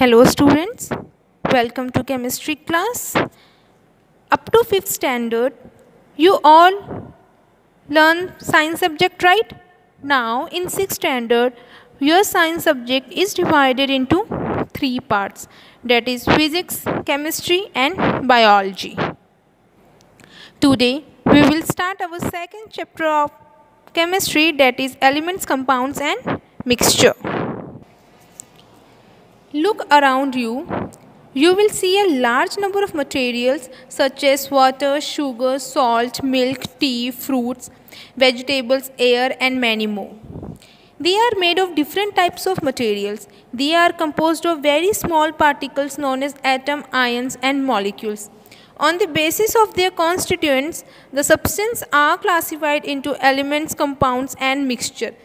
Hello students, welcome to chemistry class. Up to 5th standard, you all learn science subject, right? Now in 6th standard, your science subject is divided into 3 parts, that is physics, chemistry and biology. Today we will start our second chapter of chemistry, that is elements, compounds and mixture. Look around you. You will see a large number of materials such as water, sugar, salt, milk, tea, fruits, vegetables, air and many more. They are made of different types of materials. They are composed of very small particles known as atoms, ions and molecules. On the basis of their constituents, the substances are classified into elements, compounds and mixture.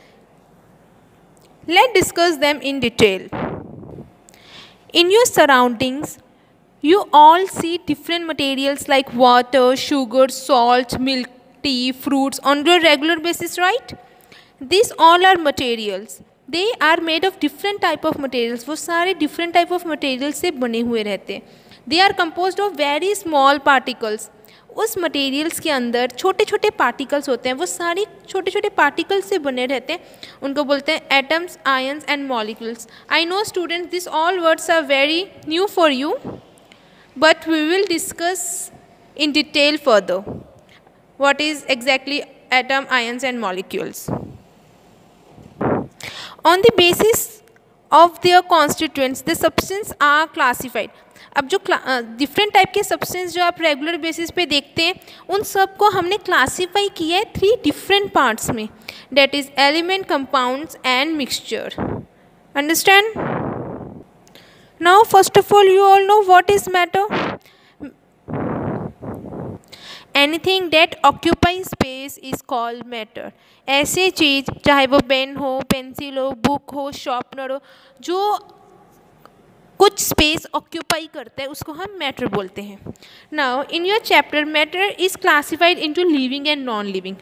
Let's discuss them in detail. In your surroundings, you all see different materials like water, sugar, salt, milk, tea, fruits on a regular basis, right? These all are materials. They are made of different type of materials. वो सारे different type of materials से बने हुए रहते हैं. They are composed of very small particles. उस materials के अंदर छोटे छोटे पार्टिकल्स होते हैं, वो सारे छोटे छोटे पार्टिकल्स से बने रहते हैं. उनको बोलते हैं atoms, ions and molecules. I know students, this all words are very new for you, but we will discuss in detail further what is exactly atom, ions and molecules. On the basis of their constituents the substance are classified. अब जो different type के substance जो आप regular basis पे देखते हैं, उन सब को हमने क्लासीफाई किया है 3 डिफरेंट पार्ट्स में, that is element, compounds and mixture. Understand? Now first of all you all know what is matter. Anything that occupy space is called matter. ऐसे चीज़, चाहे वो पेन हो, पेंसिल हो, बुक हो, शार्पनर हो, जो कुछ स्पेस ऑक्यूपाई करता है उसको हम मैटर बोलते हैं. Now in your chapter matter is classified into living and non living.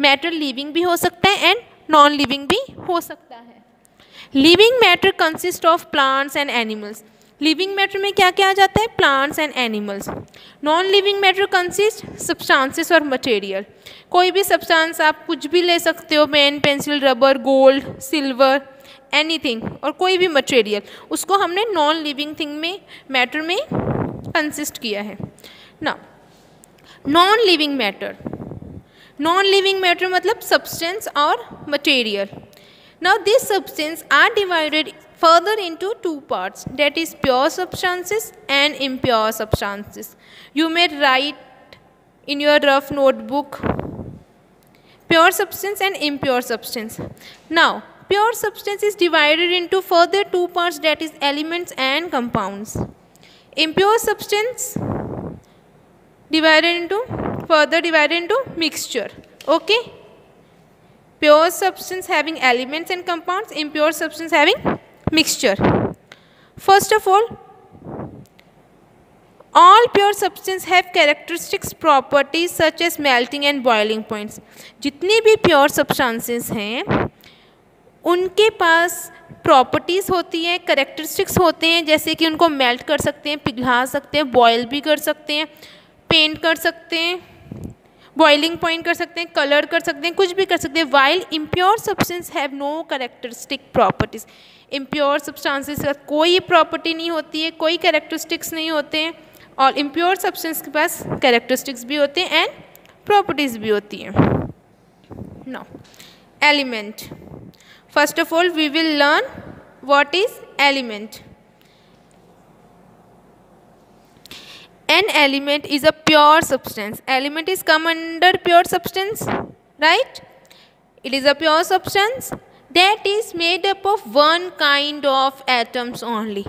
Matter living भी हो सकता है एंड नॉन लिविंग भी हो सकता है. Living matter consist of plants and animals. Living matter में क्या क्या आ जाता है? Plants and animals. Non living matter consist substances और मटेरियल. कोई भी सब्सटेंस आप कुछ भी ले सकते हो, pen, pencil, rubber, gold, silver, anything, और कोई भी मटेरियल, उसको हमने नॉन लिविंग थिंग में, मैटर में कंसिस्ट किया है. ना non living matter, non living matter मतलब सब्सटेंस और material. Now this substance are divided further into 2 parts, that is pure substances and impure substances. You may write in your rough notebook pure substance and impure substance. Now pure substance is divided into further 2 parts, that is elements and compounds. Impure substance divided into mixture. Okay, pure substance having elements and compounds, impure substance having mixture. First of all pure substance have characteristics properties such as melting and boiling points. जितने भी pure substances हैं उनके पास properties होती हैं, characteristics होते हैं, जैसे कि उनको मेल्ट कर सकते हैं, पिघला सकते हैं, बॉयल भी कर सकते हैं, पेंट कर सकते हैं, बॉइलिंग पॉइंट कर सकते हैं, कलर कर सकते हैं, कुछ भी कर सकते हैं. While impure substance have no characteristic properties. Impure substances का कोई प्रॉपर्टी नहीं होती है, कोई कैरेक्टरिस्टिक्स नहीं होते हैं, और इम्प्योर सब्सटेंस के पास कैरेक्टरिस्टिक्स भी होते हैं एंड प्रॉपर्टीज़ भी होती हैं. Now element. First of all we will learn what is element. An element is a pure substance. Element is come under pure substance, right? It is a pure substance that is made up of one kind of atoms only.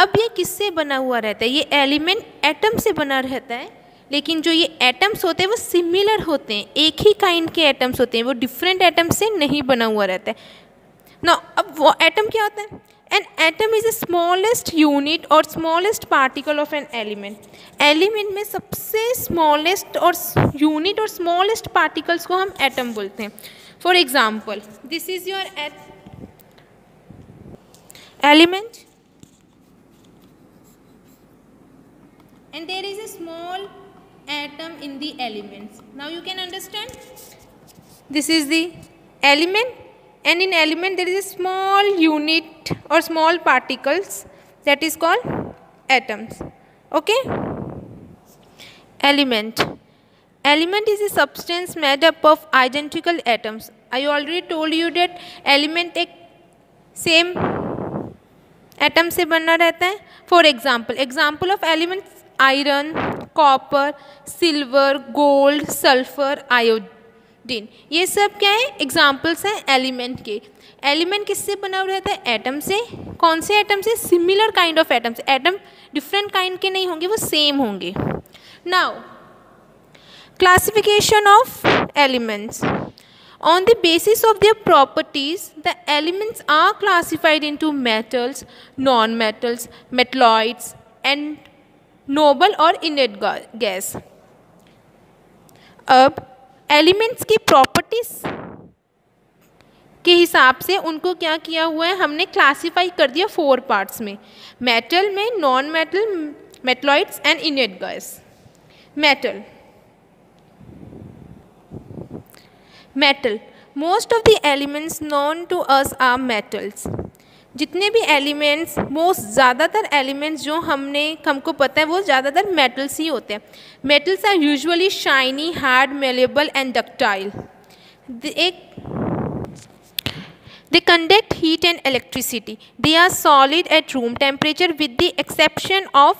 अब ये किससे बना हुआ रहता है? ये element atom से बना रहता है, लेकिन जो ये एटम्स होते हैं वो सिमिलर होते हैं, एक ही काइंड के एटम्स होते हैं, वो डिफरेंट एटम से नहीं बना हुआ रहता है. ना अब वो एटम क्या होता है? An atom is the smallest unit or smallest particle of an element. Element में सबसे स्मॉलेस्ट और यूनिट और स्मॉलेस्ट पार्टिकल्स को हम एटम बोलते हैं. For example, this is your element. and there is a small atom in the elements. Now you can understand. This is the element, and in element there is a small unit or small particles that is called atoms. Okay. Element. Element is a substance made up of identical atoms. I already told you that element एक same atom से बना रहता है. For example, example of elements iron, copper, silver, gold, sulfur, iodine. ये सब क्या है? Examples हैं element के. Element किससे बना हुआ रहता है? Atom से. कौन से atom से? Similar kind of atoms. Atom different kind के नहीं होंगे, वो same होंगे. Now, classification of elements. On the basis of their properties, the elements are classified into metals, non-metals, metalloids, and noble or inert gas. अब elements की properties के हिसाब से उनको क्या किया हुआ है, हमने क्लासीफाई कर दिया 4 पार्ट्स में. मेटल में, non metal, metalloids and inert gas. Metal. Metal. Most of the elements known to us are metals. जितने भी एलिमेंट्स, ज़्यादातर एलिमेंट्स जो हमको पता है वो ज़्यादातर मेटल्स ही होते हैं. Metals are usually shiny, hard, malleable and ductile. They conduct heat and electricity. They are solid at room temperature with the exception of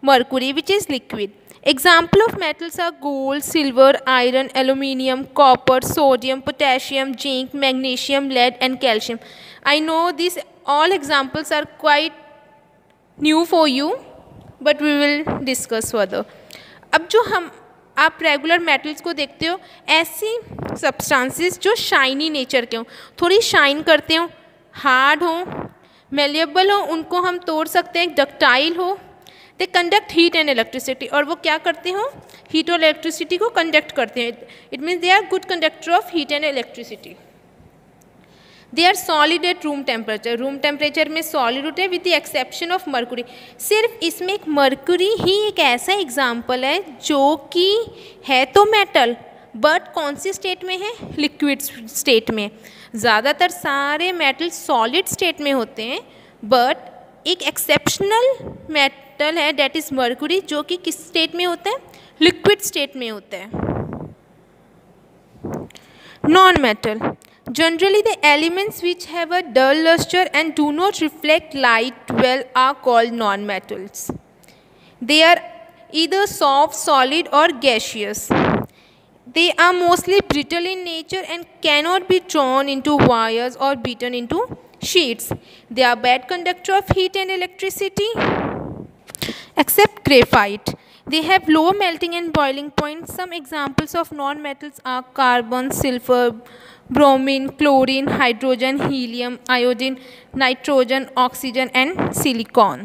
mercury, which is liquid. Example of metals are gold, silver, iron, aluminium, copper, sodium, potassium, zinc, magnesium, lead and calcium. I know these all examples are quite new for you, but we will discuss further. अब जो आप regular metals को देखते हो, ऐसी substances जो shiny nature के हों, थोड़ी शाइन करते हो, हार्ड हो, मेलेबल हो, उनको हम तोड़ सकते हैं, डक्टाइल हो. They conduct heat and electricity. और वो क्या करते हो? हीट और इलेक्ट्रिसिटी को कंडक्ट करते हैं. It means they are good conductor of heat and electricity. They are solid at room temperature. Room temperature में सॉलिड होते हैं with the exception of mercury. सिर्फ इसमें एक मर्कुरी ही एक ऐसा एग्जाम्पल है जो कि है तो मेटल, बट कौन सी स्टेट में है? लिक्विड स्टेट में. ज़्यादातर सारे मेटल सॉलिड स्टेट में होते हैं, बट एक एक्सेप्शनल मेटल है डेट इज़ मर्कुरी, जो कि किस स्टेट में होता है? लिक्विड स्टेट में होता है. Non metal. Generally, the elements which have a dull luster and do not reflect light well are called non-metals. They are either soft, solid or gaseous. They are mostly brittle in nature and cannot be drawn into wires or beaten into sheets. They are bad conductor of heat and electricity, except graphite. They have low melting and boiling point. Some examples of non-metals are carbon, sulfur, bromine, chlorine, hydrogen, helium, iodine, nitrogen, oxygen and silicon.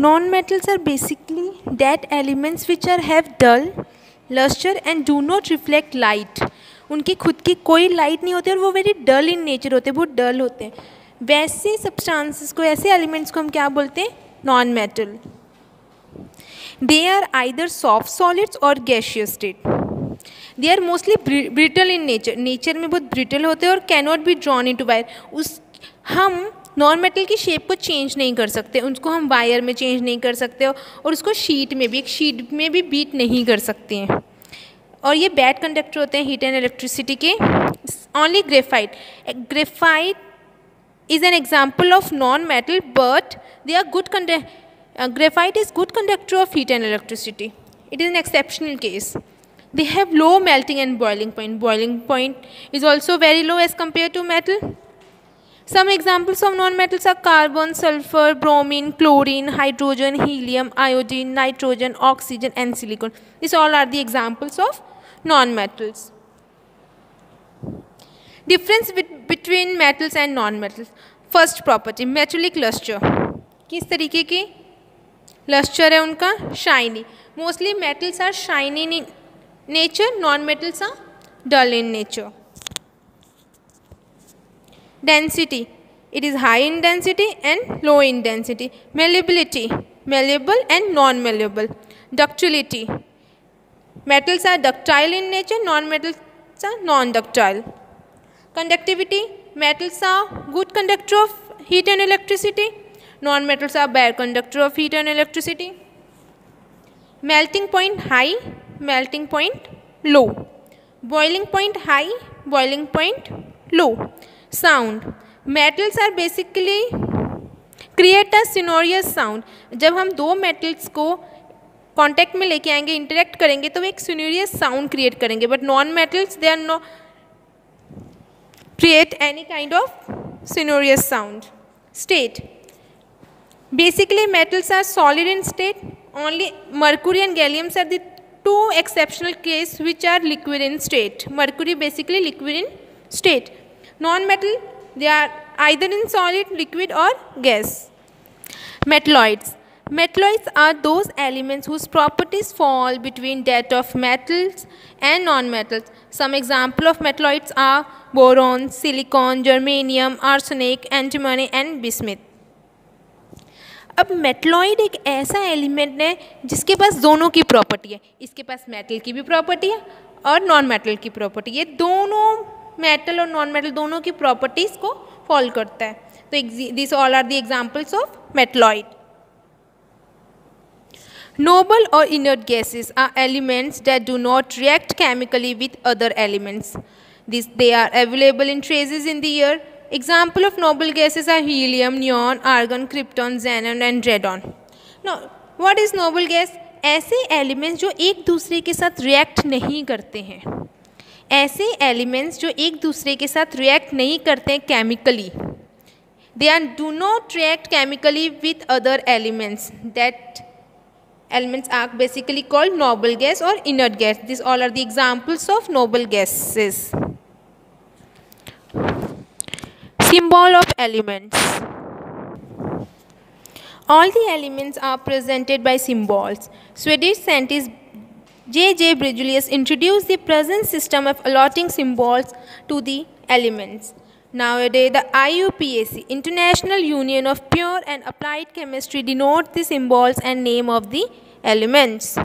Non-metals are basically that elements which have dull luster and do not reflect light. उनकी खुद की कोई light नहीं होती और वो very dull in nature होते हैं, बहुत डल होते हैं. वैसे सब्सटेंसेस को, ऐसे एलिमेंट्स को हम क्या बोलते हैं? Non metal. They are either soft solids और gaseous state. They are mostly brittle in nature. Nature में बहुत ब्रिटल होते हैं और cannot be drawn into wire. हम नॉन मेटल की शेप को चेंज नहीं कर सकते, उसको हम वायर में चेंज नहीं कर सकते और उसको शीट में भी बीट नहीं कर सकते हैं. और ये बैड कंडक्टर होते हैं हीट एंड इलेक्ट्रिसिटी के. Only graphite. Graphite is an example of non-metal, but they are good graphite is good conductor of heat and electricity. It is an exceptional case. They have low melting and boiling point. Boiling point is also very low as compared to metal. Some examples of non-metals are carbon, sulfur, bromine, chlorine, hydrogen, helium, iodine, nitrogen, oxygen and silicon. These all are the examples of non-metals. Difference between metals and non-metals. First property, metallic luster. किस तरीके की luster है उनका? Shiny. Mostly metals are shiny in nature, non-metals are dull in nature. Density. It is high in density and low in density. Malleability. malleable and non-malleable. Ductility. Metals are ductile in nature, non-metals are non-ductile. Conductivity. Metals are good conductor of heat and electricity. Non-metals are bad conductor of heat and electricity. Melting point high, melting point low. Boiling point high, boiling point low. Sound. Metals are basically create a sonorous sound. जब हम दो metals को contact में लेके आएंगे, interact करेंगे, तो वो एक सोनोरियस साउंड क्रिएट करेंगे. But non metals they are no create any kind of sonorous sound. State. Basically metals are solid in state. Only mercury and gallium are the two exceptional cases which are liquid in state. Mercury basically liquid in state. Non-metal, they are either in solid, liquid or gas. Metalloids. Metalloids are those elements whose properties fall between that of metals and non-metals. Some example of metalloids are boron, silicon, germanium, arsenic, antimony and bismuth. अब metalloid एक ऐसा element है जिसके पास दोनों की property है. इसके पास metal की भी प्रॉपर्टी है और नॉन मेटल की प्रॉपर्टी. ये दोनों मेटल और नॉन मेटल दोनों की प्रॉपर्टीज को फॉलो करता है. तो this all are the examples of metalloid. Noble or inert gases are elements that do not react chemically with other elements. They are available in traces in the air. Example of noble gases are helium, neon, argon, krypton, xenon and radon. Now, what is noble gas? ऐसे elements जो एक दूसरे के साथ react नहीं करते हैं. ऐसे elements जो एक दूसरे के साथ react नहीं करते हैं chemically. They do not react chemically with other elements. That elements are basically called noble gas or inert gas. These all are the examples of noble gases. Symbol of elements. All the elements are presented by symbols. Swedish scientist J.J. Berzelius introduced the present system of allotting symbols to the elements. Nowadays, the IUPAC, International Union of Pure and Applied Chemistry, denotes the symbols and name of the elements.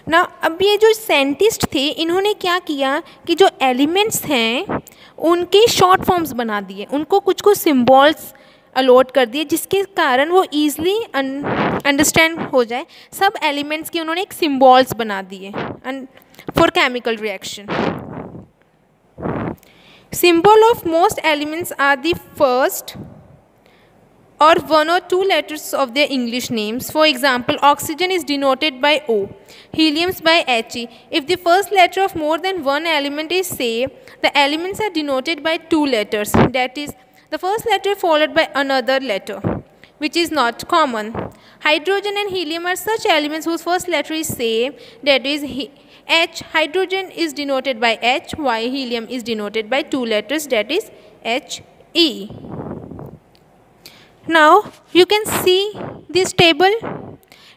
Now, अब ये जो scientist थे, इन्होंने क्या किया कि जो elements हैं उनके शॉर्ट फॉर्म्स बना दिए, उनको कुछ कुछ सिम्बॉल्स अलॉट कर दिए जिसके कारण वो ईजिली अंडरस्टैंड हो जाए. सब एलिमेंट्स के उन्होंने एक सिम्बॉल्स बना दिए for chemical reaction. Symbol of most elements are the first or one or two letters of their English names. For example, oxygen is denoted by O, helium by He. If the first letter of more than one element is say, the elements are denoted by two letters. That is, the first letter followed by another letter, which is not common. Hydrogen and helium are such elements whose first letter is same. That is H. Hydrogen is denoted by H, while helium is denoted by two letters, that is He. Now you can see this table.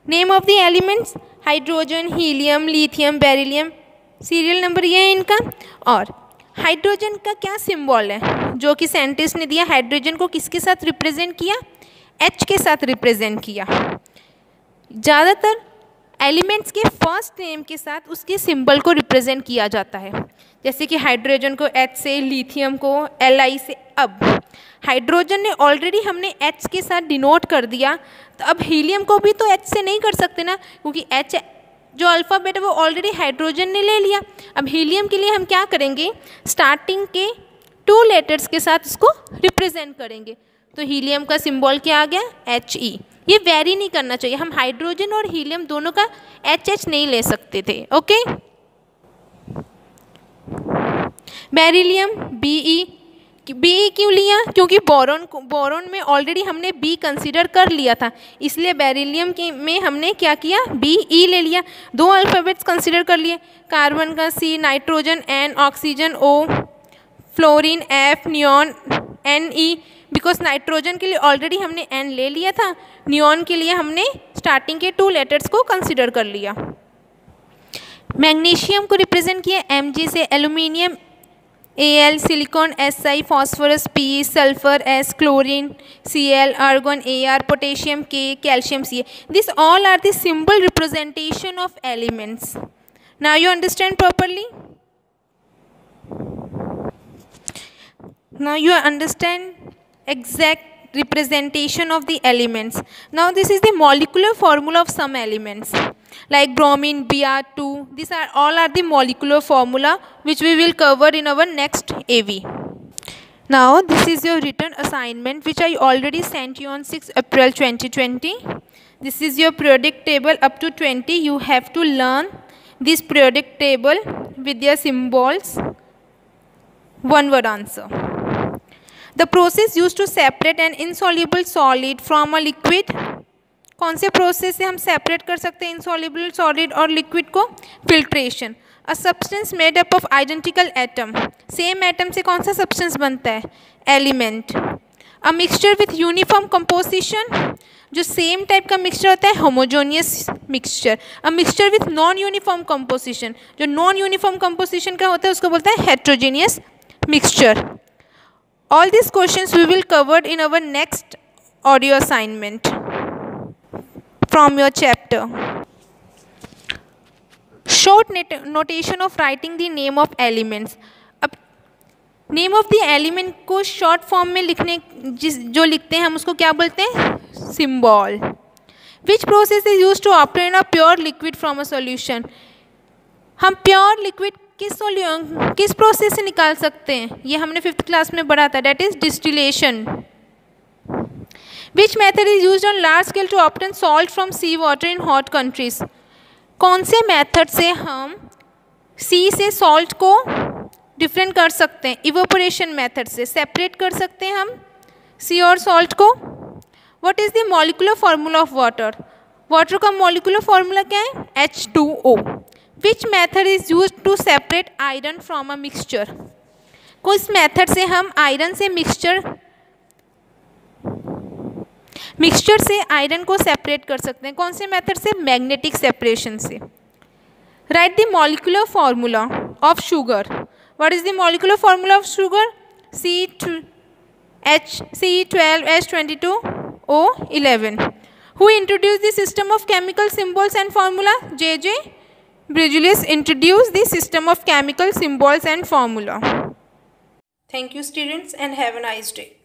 Name of the elements: hydrogen, helium, lithium, beryllium. Serial number ये है इनका. और hydrogen का क्या symbol है जो कि scientist ने दिया? हाइड्रोजन को किसके साथ रिप्रेजेंट किया? H के साथ रिप्रेजेंट किया. ज़्यादातर एलिमेंट्स के फर्स्ट नेम के साथ उसके सिंबल को रिप्रेजेंट किया जाता है. जैसे कि हाइड्रोजन को H से, लिथियम को Li से. अब हाइड्रोजन ने ऑलरेडी हमने H के साथ डिनोट कर दिया, तो अब हीलियम को भी तो H से नहीं कर सकते ना, क्योंकि H जो अल्फ़ाबेट है वो ऑलरेडी हाइड्रोजन ने ले लिया. अब हीलियम के लिए हम क्या करेंगे? स्टार्टिंग के टू लेटर्स के साथ उसको रिप्रेजेंट करेंगे. तो हीलियम का सिंबल क्या आ गया? He. ये वेरी नहीं करना चाहिए. हम हाइड्रोजन और हीलियम दोनों का HH नहीं ले सकते थे. ओके. बेरिलियम Be क्यों लिया? क्योंकि बोरॉन में ऑलरेडी हमने B कंसीडर कर लिया था, इसलिए बेरिलियम में हमने क्या किया? Be ले लिया. दो अल्फ़ाबेट्स कंसीडर कर लिए. कार्बन का C, nitrogen N, oxygen O, fluorine F, neon Ne. Because nitrogen के लिए ऑलरेडी हमने N ले लिया था, नियॉन के लिए हमने स्टार्टिंग के टू लेटर्स को कंसीडर कर लिया. मैग्नीशियम को रिप्रेजेंट किया Mg से. Aluminium Al, silicon, Si, phosphorus, P, sulfur, S, chlorine, Cl, argon, Ar, potassium, K, calcium, Ca. These all are the symbol representation of elements. Now you understand properly? Now you understand exact representation of the elements. Now this is the molecular formula of some elements like bromine, Br2. These are all are the molecular formula which we will cover in our next AV. Now this is your written assignment which I already sent you on 6 April 2020. This is your periodic table up to 20. You have to learn this periodic table with their symbols. One word answer. The process used to separate an insoluble solid from a liquid. कौन से process से हम separate कर सकते हैं insoluble solid और liquid को? Filtration. A substance made up of identical atom. Same atom से कौन सा substance बनता है? Element. A mixture with uniform composition. जो सेम टाइप का मिक्सचर होता है homogeneous mixture. A mixture with non uniform composition. जो नॉन यूनिफॉर्म कंपोजिशन का होता है उसको बोलता है heterogeneous mixture. All these questions we will cover in our next audio assignment from your chapter. Short notation of writing the name of elements. अब name of the element को short form में लिखने जो लिखते हैं हम उसको क्या बोलते हैं? Symbol. Which process is use to obtain a pure liquid from a solution. हम प्योर लिक्विड किस प्रोसेस से निकाल सकते हैं? ये हमने 5th क्लास में पढ़ा था. That is distillation. Which method is used on large scale to obtain salt from sea water in hot countries. कौन से मेथड से हम सी से सॉल्ट को डिफरेंट कर सकते हैं? इवेपोरेशन मेथड से सेपरेट कर सकते हैं हम सी और सॉल्ट को. What is the molecular formula of water. Water का मॉलिक्यूलर फार्मूला क्या है? H2O. Which method is use to separate iron from a mixture. किस मेथड से हम आयरन से मिक्सचर से आयरन को सेपरेट कर सकते हैं? कौन से मेथड से? मैग्नेटिक सेपरेशन से. Right the molecular formula of sugar. What is the molecular formula of sugar? C12H22O11. Who introduced the system of chemical symbols and formula? J.J. Berzelius introduced the system of chemical symbols and formula. Thank you students and have a nice day.